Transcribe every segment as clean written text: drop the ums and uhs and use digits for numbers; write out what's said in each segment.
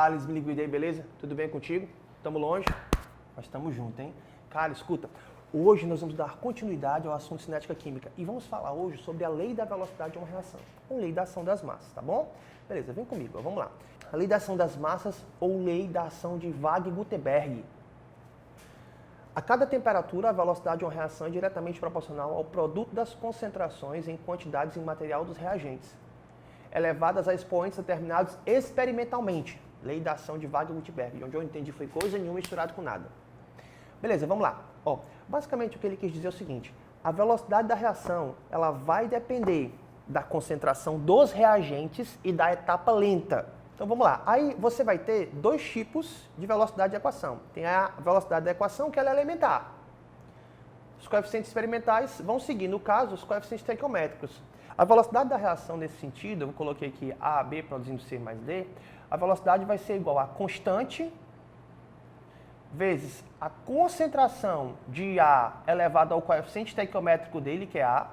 Thales, me liquidei, beleza? Tudo bem contigo? Tamo longe? Mas tamo junto, hein? Cara, escuta, hoje nós vamos dar continuidade ao assunto de cinética química e vamos falar hoje sobre a lei da velocidade de uma reação, ou lei da ação das massas, tá bom? Beleza, vem comigo, vamos lá. A lei da ação das massas ou lei da ação de Waage-Gutenberg. A cada temperatura, a velocidade de uma reação é diretamente proporcional ao produto das concentrações em quantidades em material dos reagentes, elevadas a expoentes determinados experimentalmente. Lei da ação de Waage-Gutenberg, onde eu entendi foi coisa nenhuma misturado com nada. Beleza, vamos lá. Ó, basicamente o que ele quis dizer é o seguinte, a velocidade da reação ela vai depender da concentração dos reagentes e da etapa lenta. Então vamos lá, aí você vai ter dois tipos de velocidade de equação. Tem a velocidade da equação que ela é elementar. Os coeficientes experimentais vão seguir, no caso, os coeficientes estequiométricos. A velocidade da reação nesse sentido, eu coloquei aqui A, B produzindo C mais D, a velocidade vai ser igual a constante vezes a concentração de A elevado ao coeficiente estequiométrico dele, que é A,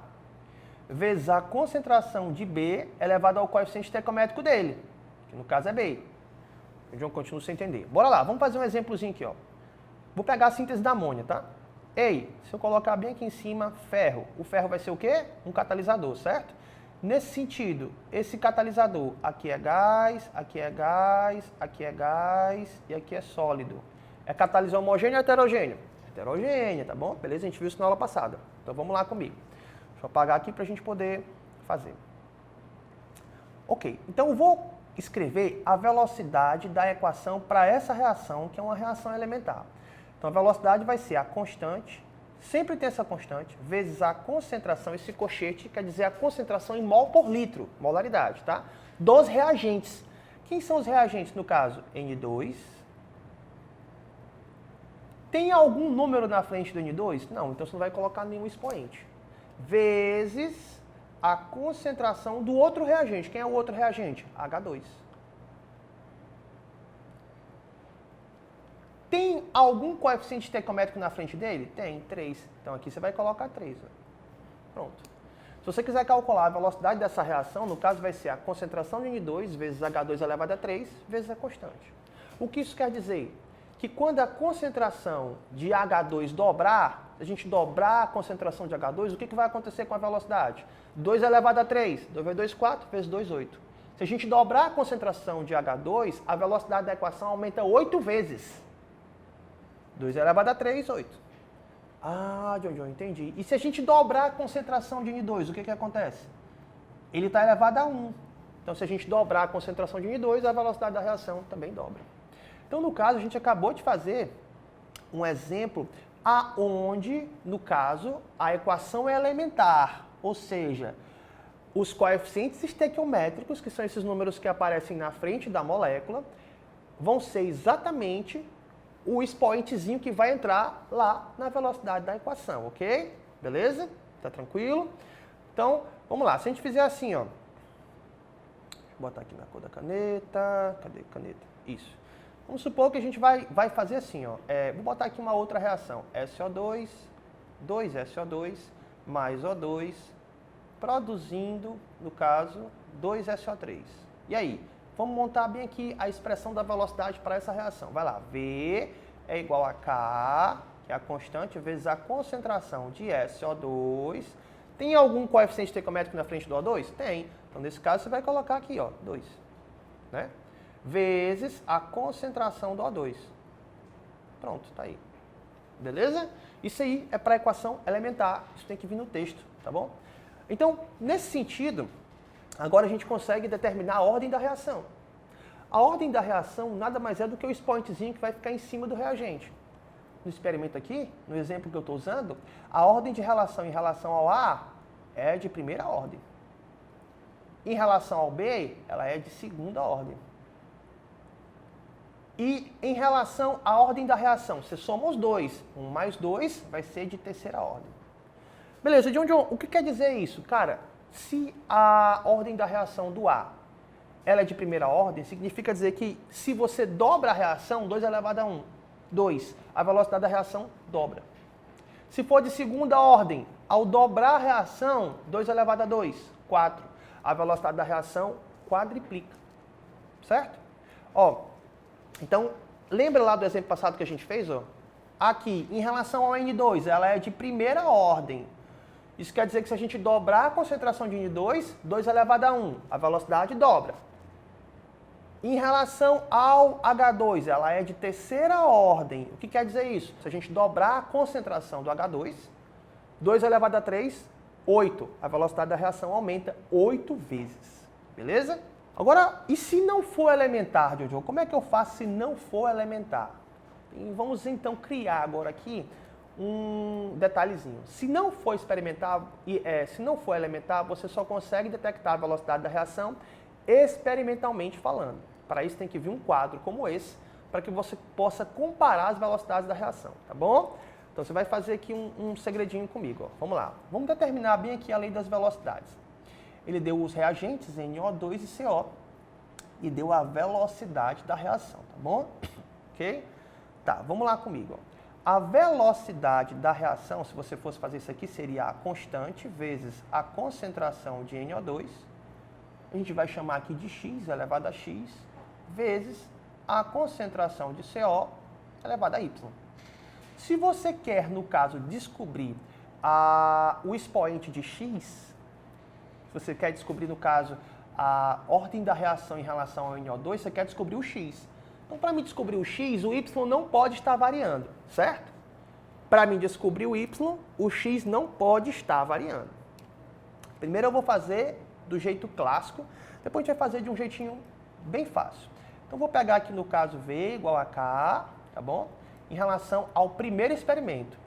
vezes a concentração de B elevado ao coeficiente estequiométrico dele, que no caso é B. O João continua sem entender. Bora lá, vamos fazer um exemplozinho aqui, ó. Vou pegar a síntese da amônia, tá? Ei, se eu colocar bem aqui em cima, ferro. O ferro vai ser o quê? Um catalisador, certo? Nesse sentido, esse catalisador, aqui é gás, aqui é gás, aqui é gás e aqui é sólido. É catalisar homogêneo ou heterogêneo? Heterogêneo, tá bom? Beleza? A gente viu isso na aula passada. Então vamos lá comigo. Deixa eu apagar aqui para a gente poder fazer. Ok, então eu vou escrever a velocidade da equação para essa reação, que é uma reação elementar. Então a velocidade vai ser a constante, sempre tem essa constante, vezes a concentração, esse cochete quer dizer a concentração em mol por litro, molaridade, tá? Dos reagentes. Quem são os reagentes no caso? N2. Tem algum número na frente do N2? Não, então você não vai colocar nenhum expoente. Vezes a concentração do outro reagente. Quem é o outro reagente? H2. Tem algum coeficiente estequiométrico na frente dele? Tem, 3. Então aqui você vai colocar 3. Ó. Pronto. Se você quiser calcular a velocidade dessa reação, no caso vai ser a concentração de N2 vezes H2 elevado a 3 vezes a constante. O que isso quer dizer? Que quando a concentração de H2 dobrar, se a gente dobrar a concentração de H2, o que vai acontecer com a velocidade? 2 elevado a 3, 2 vezes 2, 4, vezes 2, 8. Se a gente dobrar a concentração de H2, a velocidade da equação aumenta 8 vezes. 2 elevado a 3, 8. Ah, John, entendi. E se a gente dobrar a concentração de N2, o que acontece? Ele está elevado a 1. Então, se a gente dobrar a concentração de N2, a velocidade da reação também dobra. Então, no caso, a gente acabou de fazer um exemplo aonde, no caso, a equação é elementar, ou seja, os coeficientes estequiométricos, que são esses números que aparecem na frente da molécula, vão ser exatamente o expoentezinho que vai entrar lá na velocidade da equação, ok? Beleza? Tá tranquilo? Então, vamos lá. Se a gente fizer assim, ó. Deixa eu botar aqui na cor da caneta. Cadê a caneta? Isso. Vamos supor que a gente vai fazer assim, ó. Vou botar aqui uma outra reação. SO2, 2SO2, mais O2, produzindo, no caso, 2SO3. E aí? Vamos montar bem aqui a expressão da velocidade para essa reação. Vai lá. V é igual a K, que é a constante, vezes a concentração de SO2. Tem algum coeficiente estequiométrico na frente do O2? Tem. Então, nesse caso, você vai colocar aqui, ó, 2. Né? Vezes a concentração do O2. Pronto, tá aí. Beleza? Isso aí é para a equação elementar. Isso tem que vir no texto, tá bom? Então, nesse sentido, agora a gente consegue determinar a ordem da reação. A ordem da reação nada mais é do que o expoentezinho que vai ficar em cima do reagente. No experimento aqui, no exemplo que eu estou usando, a ordem de relação em relação ao A é de primeira ordem. Em relação ao B, ela é de segunda ordem. E em relação à ordem da reação, você soma os dois. 1 mais 2 vai ser de terceira ordem. Beleza, John, o que quer dizer isso? Cara, se a ordem da reação do A ela é de primeira ordem, significa dizer que se você dobra a reação, 2 elevado a 1, 2, a velocidade da reação dobra. Se for de segunda ordem, ao dobrar a reação, 2 elevado a 2, 4, a velocidade da reação quadriplica. Certo? Ó, Então, lembra lá do exemplo passado que a gente fez? Ó? Aqui, em relação ao N2, ela é de primeira ordem. Isso quer dizer que se a gente dobrar a concentração de N2, 2 elevado a 1, a velocidade dobra. Em relação ao H2, ela é de terceira ordem. O que quer dizer isso? Se a gente dobrar a concentração do H2, 2 elevado a 3, 8. A velocidade da reação aumenta 8 vezes. Beleza? Agora, e se não for elementar, Jojo? Como é que eu faço se não for elementar? E vamos então criar agora aqui um detalhezinho. Se não for experimentar, se não for elementar, você só consegue detectar a velocidade da reação experimentalmente falando. Para isso tem que vir um quadro como esse, para que você possa comparar as velocidades da reação, tá bom? Então você vai fazer aqui um segredinho comigo, ó. Vamos lá. Vamos determinar bem aqui a lei das velocidades. Ele deu os reagentes NO2 e CO e deu a velocidade da reação, tá bom? Ok? Tá, vamos lá comigo, ó. A velocidade da reação, se você fosse fazer isso aqui, seria a constante vezes a concentração de NO2. A gente vai chamar aqui de x elevado a x, vezes a concentração de CO elevado a y. Se você quer, no caso, descobrir o expoente de x, se você quer descobrir, no caso, a ordem da reação em relação ao NO2, você quer descobrir o x. Então, para mim descobrir o x, o y não pode estar variando, certo? Para mim descobrir o y, o x não pode estar variando. Primeiro eu vou fazer do jeito clássico, depois a gente vai fazer de um jeitinho bem fácil. Então, vou pegar aqui no caso V igual a K, tá bom? Em relação ao primeiro experimento,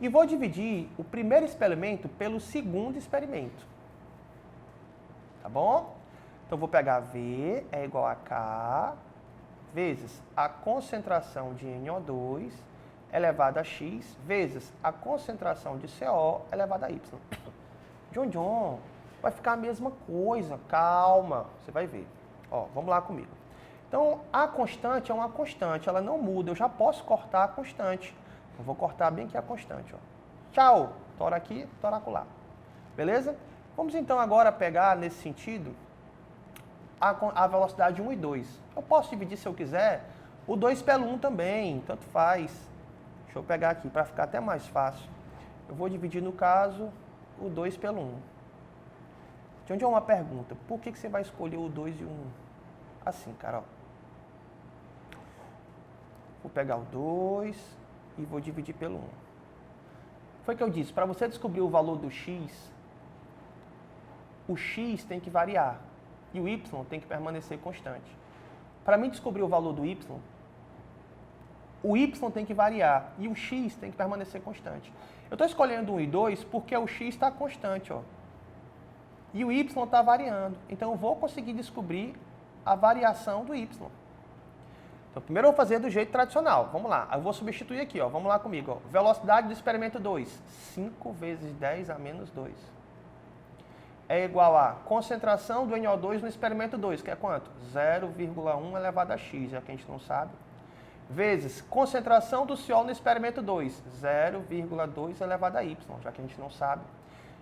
E vou dividir o primeiro experimento pelo segundo experimento, tá bom? Então, vou pegar V é igual a K vezes a concentração de NO2 elevado a X vezes a concentração de CO elevado a Y. John, vai ficar a mesma coisa, calma, você vai ver. Ó, vamos lá comigo. Então, a constante é uma constante, ela não muda, eu já posso cortar a constante. Eu vou cortar bem aqui a constante, ó. Tchau, tora aqui, tora acolá. Beleza? Vamos então agora pegar, nesse sentido, a velocidade 1 e 2. Eu posso dividir, se eu quiser, o 2 pelo 1 também, tanto faz. Deixa eu pegar aqui para ficar até mais fácil. Eu vou dividir, no caso, o 2 pelo 1. De onde é uma pergunta? Por que você vai escolher o 2 e o 1? Assim, cara, ó. Vou pegar o 2 e vou dividir pelo 1. Foi o que eu disse, para você descobrir o valor do x, o x tem que variar e o y tem que permanecer constante. Para mim descobrir o valor do y, o y tem que variar e o x tem que permanecer constante. Eu estou escolhendo 1 e 2 porque o x está constante, ó. E o y está variando. Então eu vou conseguir descobrir a variação do y. Então primeiro eu vou fazer do jeito tradicional. Vamos lá. Eu vou substituir aqui, ó. Vamos lá comigo, ó. Velocidade do experimento 2. 5 vezes 10 a menos 2. É igual a concentração do NO2 no experimento 2, que é quanto? 0,1 elevado a x, já que a gente não sabe. Vezes concentração do CO no experimento 2, 0,2 elevado a y, já que a gente não sabe.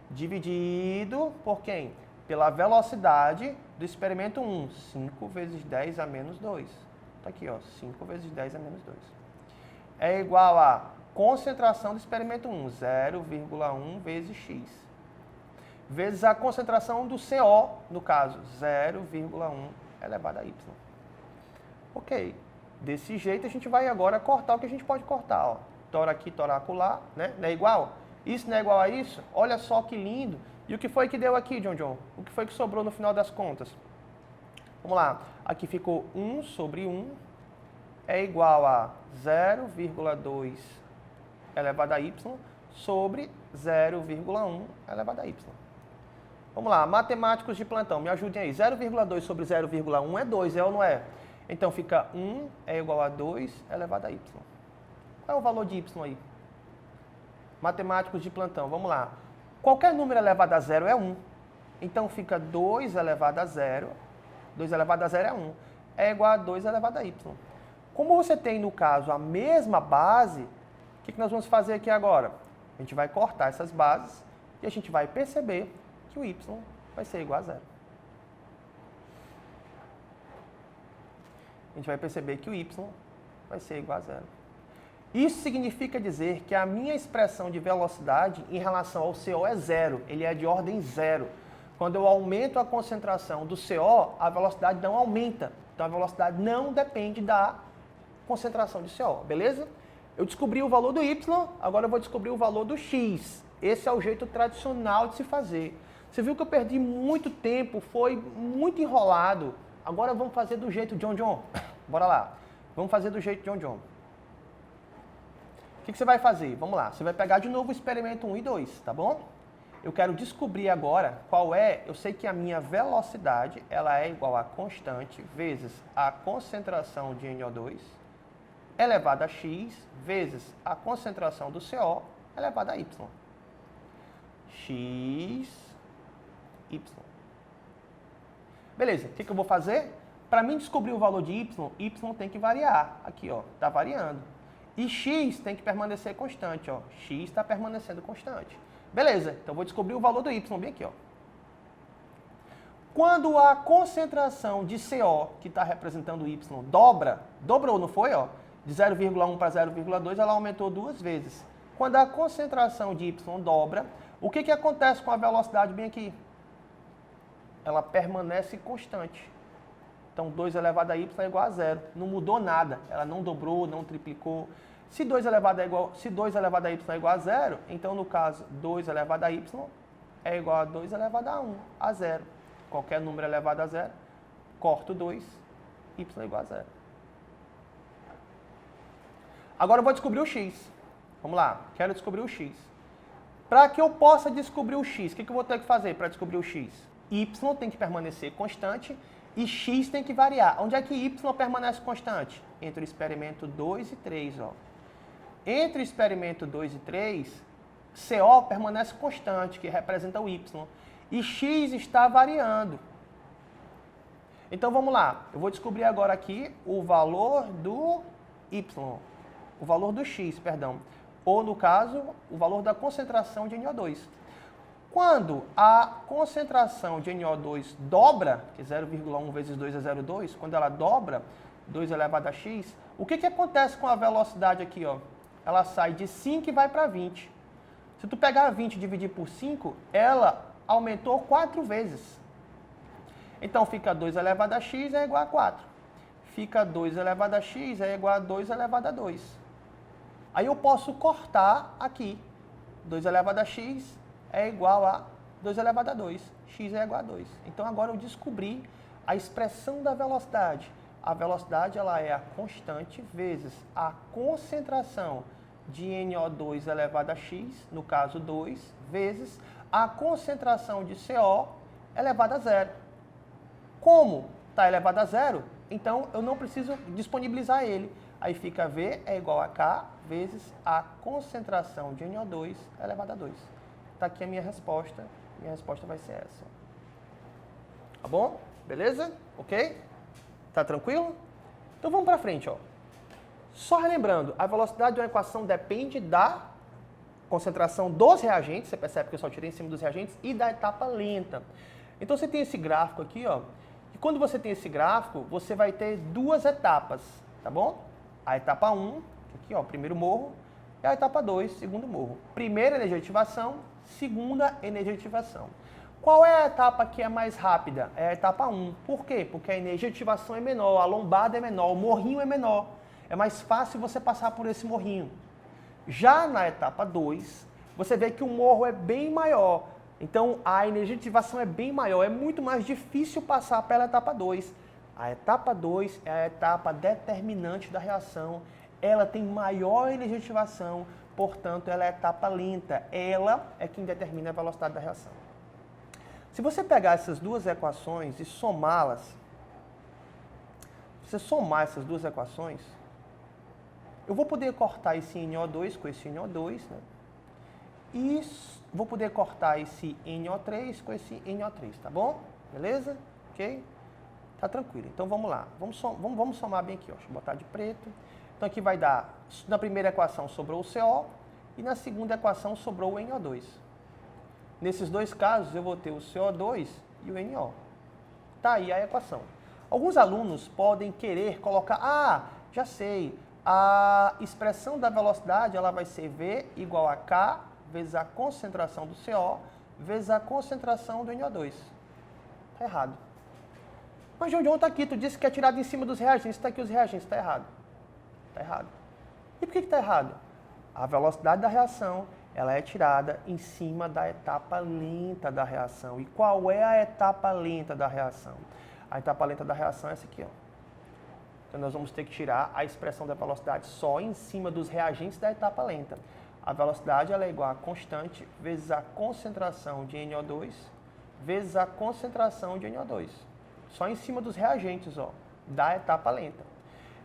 Dividido por quem? Pela velocidade do experimento 1, 5 vezes 10 a menos 2. Está aqui, ó, 5 vezes 10 a menos 2. É igual a concentração do experimento 1, 0,1 vezes x. Vezes a concentração do CO, no caso, 0,1 elevado a y. Ok. Desse jeito, a gente vai agora cortar o que a gente pode cortar, ó. Tora aqui, tora acolá, né? Não é igual? Isso não é igual a isso? Olha só que lindo. E o que foi que deu aqui, John? O que foi que sobrou no final das contas? Vamos lá. Aqui ficou 1 sobre 1 é igual a 0,2 elevado a y sobre 0,1 elevado a y. Vamos lá, matemáticos de plantão, me ajudem aí. 0,2 sobre 0,1 é 2, é ou não é? Então fica 1 é igual a 2 elevado a y. Qual é o valor de y aí? Matemáticos de plantão, vamos lá. Qualquer número elevado a 0 é 1. Então fica 2 elevado a 0. 2 elevado a 0 é 1. É igual a 2 elevado a y. Como você tem, no caso, a mesma base, o que nós vamos fazer aqui agora? A gente vai cortar essas bases e a gente vai perceber que o y vai ser igual a 0. a gente vai perceber que o y vai ser igual a zero. Isso significa dizer que a minha expressão de velocidade em relação ao CO é zero, ele é de ordem zero. Quando eu aumento a concentração do CO, a velocidade não aumenta. Então a velocidade não depende da concentração de CO, beleza? Eu descobri o valor do y, agora eu vou descobrir o valor do x. Esse é o jeito tradicional de se fazer. Você viu que eu perdi muito tempo, foi muito enrolado. Agora vamos fazer do jeito John John. Bora lá. Vamos fazer do jeito John John. O que você vai fazer? Vamos lá. Você vai pegar de novo o experimento 1 e 2, tá bom? Eu quero descobrir agora qual é, eu sei que a minha velocidade, ela é igual a constante vezes a concentração de NO2 elevado a x vezes a concentração do CO elevado a y. X, y. Beleza, o que eu vou fazer? Para mim descobrir o valor de y tem que variar. Aqui, ó, está variando. E x tem que permanecer constante, ó. X está permanecendo constante. Beleza, então eu vou descobrir o valor do y bem aqui, ó. Quando a concentração de CO, que está representando o y, dobrou, não foi, ó? De 0,1 para 0,2, ela aumentou 2 vezes. Quando a concentração de y dobra, o que acontece com a velocidade bem aqui? Ela permanece constante. Então, 2 elevado a y é igual a zero. Não mudou nada. Ela não dobrou, não triplicou. Se 2 elevado a y é igual a zero, então, no caso, 2 elevado a y é igual a 2 elevado a 1, a zero. Qualquer número elevado a zero, corto 2, y é igual a zero. Agora eu vou descobrir o x. Vamos lá, quero descobrir o x. Para que eu possa descobrir o x, o que eu vou ter que fazer para descobrir o x? Y tem que permanecer constante e x tem que variar. Onde é que y permanece constante? Entre o experimento 2 e 3. Ó. Entre o experimento 2 e 3, CO permanece constante, que representa o y. E x está variando. Então vamos lá, eu vou descobrir agora aqui o valor do y. O valor do x, perdão. Ou, no caso, o valor da concentração de NO2. Quando a concentração de NO2 dobra, que 0,1 vezes 2 é 0,2, quando ela dobra, 2 elevado a x, o que acontece com a velocidade aqui? Ó? Ela sai de 5 e vai para 20. Se tu pegar 20 e dividir por 5, ela aumentou 4 vezes. Então, fica 2 elevado a x é igual a 4. Fica 2 elevado a x é igual a 2 elevado a 2. Aí eu posso cortar aqui. 2 elevado a x é igual a 2 elevado a 2. X é igual a 2. Então agora eu descobri a expressão da velocidade. A velocidade ela é a constante vezes a concentração de NO2 elevado a x, no caso 2, vezes a concentração de CO elevado a zero. Como está elevado a zero, então eu não preciso disponibilizar ele. Aí fica V é igual a K vezes a concentração de NO2 elevado a 2. Está aqui a minha resposta. Minha resposta vai ser essa. Tá bom? Beleza? Ok? Tá tranquilo? Então vamos para frente. Ó. Só relembrando, a velocidade de uma equação depende da concentração dos reagentes. Você percebe que eu só tirei em cima dos reagentes. E da etapa lenta. Então você tem esse gráfico aqui. Ó, e quando você tem esse gráfico, você vai ter duas etapas. Tá bom? A etapa 1, aqui ó, primeiro morro, e a etapa 2, segundo morro. Primeira energia de ativação, segunda energia de ativação. Qual é a etapa que é mais rápida? É a etapa 1. Por quê? Porque a energia de ativação é menor, a lombada é menor, o morrinho é menor. É mais fácil você passar por esse morrinho. Já na etapa 2, você vê que o morro é bem maior. Então, a energia de ativação é bem maior. É muito mais difícil passar pela etapa 2. A etapa 2 é a etapa determinante da reação. Ela tem maior energia de ativação, portanto, ela é a etapa lenta. Ela é quem determina a velocidade da reação. Se você pegar essas duas equações e somá-las, se você somar essas duas equações, eu vou poder cortar esse NO2 com esse NO2, né? E vou poder cortar esse NO3 com esse NO3, tá bom? Beleza? Ok? Tá tranquilo. Então vamos lá. Vamos somar bem aqui. Ó. Deixa eu botar de preto. Então aqui vai dar, na primeira equação sobrou o CO e na segunda equação sobrou o NO2. Nesses dois casos eu vou ter o CO2 e o NO. Tá aí a equação. Alguns alunos podem querer colocar, já sei, a expressão da velocidade ela vai ser V igual a K vezes a concentração do CO vezes a concentração do NO2. Está errado. Mas, João, está aqui, tu disse que é tirado em cima dos reagentes, está aqui os reagentes, está errado. Está errado. E por que está errado? A velocidade da reação ela é tirada em cima da etapa lenta da reação. E qual é a etapa lenta da reação? A etapa lenta da reação é essa aqui, ó. Então nós vamos ter que tirar a expressão da velocidade só em cima dos reagentes da etapa lenta. A velocidade ela é igual a constante vezes a concentração de NO2 vezes a concentração de NO2. Só em cima dos reagentes, ó, da etapa lenta.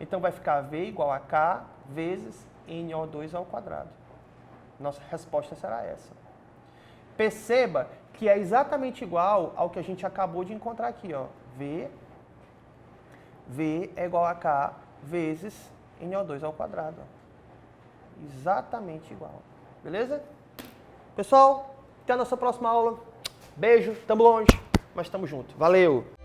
Então vai ficar V igual a K vezes NO2 ao quadrado. Nossa resposta será essa. Perceba que é exatamente igual ao que a gente acabou de encontrar aqui, ó. V é igual a K vezes NO2 ao quadrado. Ó. Exatamente igual. Beleza? Pessoal, até a nossa próxima aula. Beijo, tamo longe, mas tamo junto. Valeu!